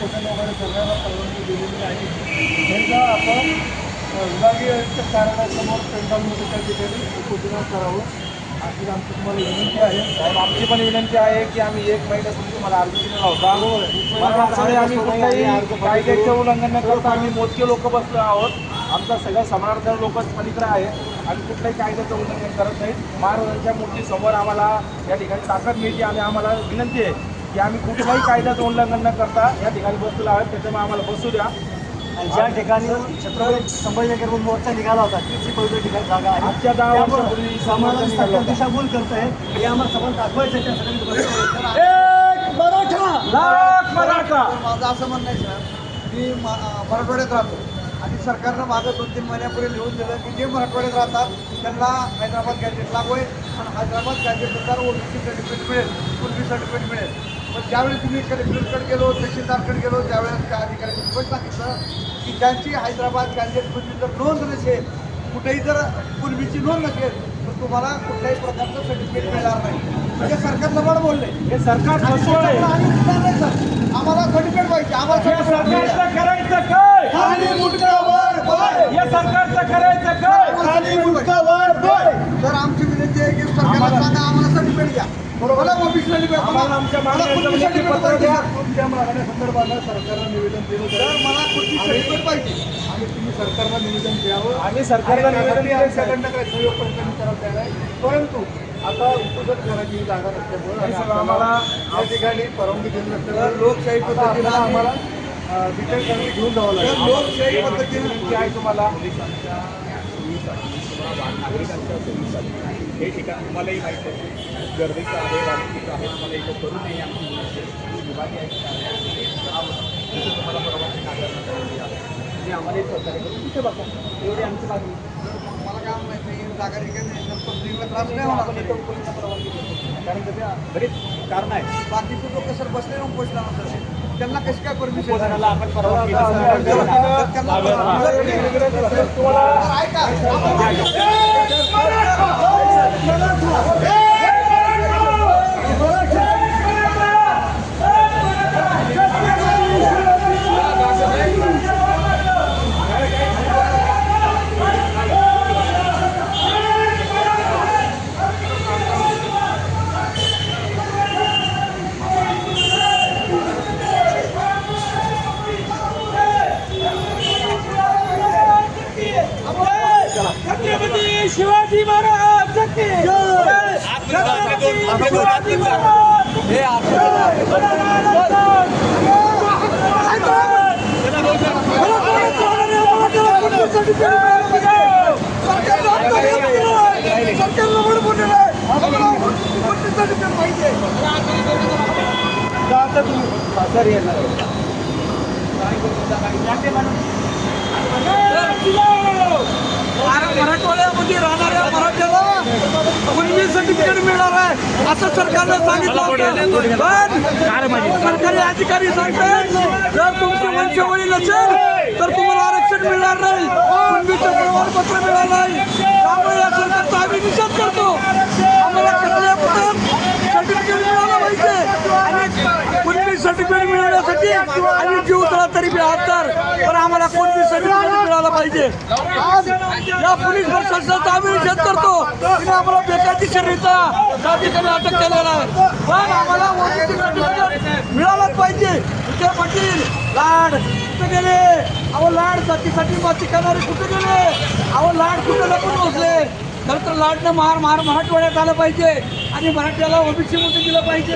भोजन वगैरे करण्याला परवानगी दिलेली आहे. त्यांना आपण विभागीय आयुक्त कार्यालयासमोर पेंडॉलमध्ये त्या ठिकाणी उपोषण करावं अशी आमची तुम्हाला विनंती आहे. साहेब, आमची पण विनंती आहे की आम्ही 1 महिन्यापूर्वी तुम्हाला अर्ज दिलेला होता. मराठवाड्यामध्ये आम्ही कुठल्याही कायद्याचे उल्लंघन न करता आम्ही मोजके लोक बसलो आहोत. आमचा सगळ्या समानार्थी लोक पलीकडे आहेत. आम्ही कुठल्याही कायद्याचं उल्लंघन करत नाही. महाराजांच्या मूर्तीसमोर आम्हाला या ठिकाणी ताकद मिळते आणि आम्हाला विनंती आहे की आम्ही कुठल्याही कायद्याचं उल्लंघन न करता या ठिकाणी बसलेलो आहोत. त्याच्यामुळे आम्हाला बसू द्या. आणि ज्या ठिकाणी छत्रपती संभाजीनगर मोर्चा निघाला होता तीच ही पवित्र ठिकाणी जागा आहे. आजच्या 10 वर्षापूर्वी समाजाला सरकार दिशाभूल करत आहे. हे आम्हाला समोर दाखवायचं त्यासाठी मराठा. माझं असं म्हणणं आहे सर, मी मराठवाड्यात राहतो आणि सरकारनं मागं 2-3 महिन्यापूर्वी लिहून दिलं की जे मराठवाड्यात राहतात त्यांना हैदराबाद गॅजेट लागू आहे आणि हैदराबाद गॅजेटनुसार ओबीसी सर्टिफिकेट मिळेल, कुणबी सर्टिफिकेट मिळेल. पण ज्यावेळेस तुम्ही कलेक्टरकडे गेलो, तहसीलदारकडे गेलो, त्यावेळेस त्या अधिकाऱ्यांनी स्पष्ट सांगितलं की ज्यांची हैदराबाद गॅजेट कुणबी जर नोंद नसेल, कुठेही जर कुणबीची नोंद नसेल तर तुम्हाला कुठल्याही प्रकारचं सर्टिफिकेट मिळणार नाही. म्हणजे सरकार लबाड बोलले. हे सरकार फसवं आहे. नाही सर, आम्हाला सर्टिफिकेट पाहिजे. आम्हाला या सरकारचं करायचं काय? खाली मुंडकावर पाय. या सरकारचं करायचं काय? खाली मुंडकावर पाय. तर आमची विनंती आहे की सरकारला सांगा आम्हाला सर्टिफिकेट द्या. मला ओबीसी सर्टिफिकेट आम्हाला आमच्या मागण्यांचं पत्र द्या. तुमच्या मागण्यासंदर्भात सरकारला निवेदन दिलं तर मला कुठली सर्टिफिकेट पाहिजे. आणि तुम्ही सरकारला निवेदन द्यावं. आम्ही सरकारला निवेदन द्यायचं. सेकंड काय सहयोग पंचायत करायला तयार आहे. परंतु आता उपोषण करायची जागा नसल्यामुळे आणि आम्हाला या ठिकाणी परवानगी दिली तर नसल्यामुळे लोकशाही पद्धतीनं आम्हाला डिटेल करणे घेऊन जावं तर लागेल. लोकशाही पद्धतीनं विनंती आहे तुम्हाला. नागरिकांच्या सोयीसाठी हे ठिकाण तुम्हालाही माहीत आहे, गरजेचं आहे, वाहतुकीचं आहे. आम्हाला इथं करू नये आमची विनंती आहे. विभागीय आयुक्त कार्यालयामध्ये तुम्हाला परवानगी नाकारण्यात आलेली आहे आणि आम्हाला एक सहकार्य करून तिथे बघा. एवढी आमची मागणी. मला काय माहिती नाही जागा ठिकाणी त्रास नाही होणार. आपण इथं पोलिसांना परवानगी देतो. कारण त्याच्या बरेच कारणं आहेत. बाकीचे लोक सर बसले ना उपोषणाला त्यांना कशी काय परमिशन उपोषणाला आपण परवानगी छत्रपती शिवाजी महाराज की जय. छत्रपती शिवाजी महाराज हे मराठवाड्यामध्ये राहणाऱ्या मराठ्याला कुणबी सर्टिफिकेट मिळणार आहे असं सरकारनं सांगितलं होतं. पण सरकारी अधिकारी सांगतात जर तुमची वंशावळी नसेल तर तुम्हाला आरक्षण मिळणार नाही, कुणबीचं प्रमाणपत्र मिळणार नाही. त्यामुळे या सरकारचा आम्ही निषेध करतो. आम्हाला कसल्या सर्टिफिकेट मिळालं पाहिजे आणि कुणबी सर्टिफिकेट मिळवण्यासाठी आम्ही जीव तळा तरी बेहत्तर, पण आम्हाला कुणबी सर्टिफिकेट मिळालं पाहिजे. आज या पोलीस प्रशासनाचा आम्ही निषेध करतो. तिने आम्हाला बेकायदेशीररित्या त्या ठिकाणी अटक केलेला आहे. पण आम्हाला ओबीसी सर्टिफिकेट मिळालंच पाहिजे. विखे पाटील लाड कुठे गेले? अहो लाड जातीसाठी माती करणारे कुठे गेले? अहो लाड कुठे लपून बसले? खरं तर लाडनं मराठवाड्यात आलं पाहिजे आणि मराठ्याला ओबीसी मध्ये दिलं पाहिजे.